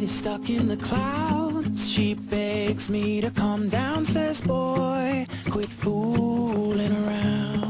stuck in the clouds. She begs me to calm down, says, boy, quit fooling around.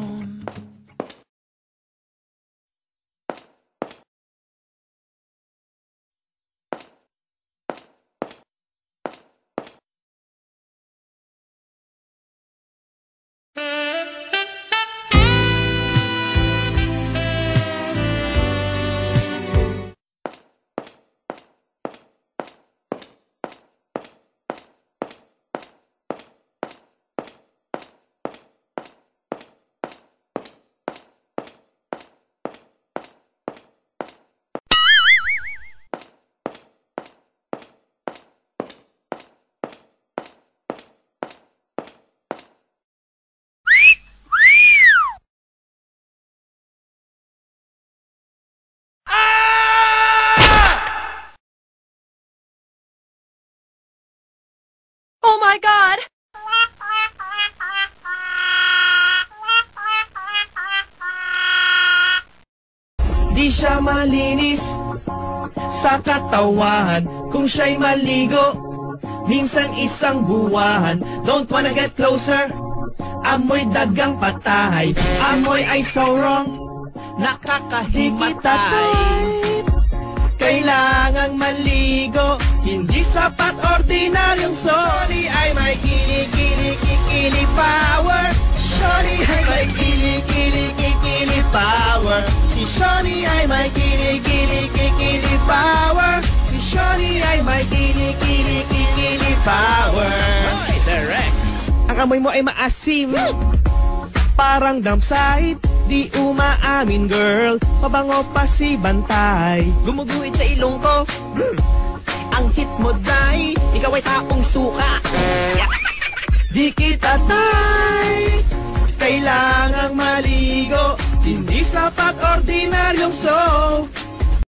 Oh my God! Di siya malinis sa katawan kung siya'y maligo. Minsan isang buwan. Don't wanna get closer. Amoy dagang patay. Amoy ay so wrong. Nakakahimatay. Kailangang maligo. Hindi sapat ordinaryong sorry ay may kili-kili-kili power. Sorry ay may kili-kili-kili power. Si Shoni ay may kili-kili-kili power. Si Shoni ay may kili-kili-kili power. Hoy, Sir Rex! Ang amoy mo ay maasim. Parang dump site. Di umaamin, girl. Pabango pa si Bantay. Gumuguhit sa ilong ko. Ang hit mo, day. Ikaw ay taong suka. Di kita, tay. Kailangang maligo. Hindi sapat ordinaryong soap.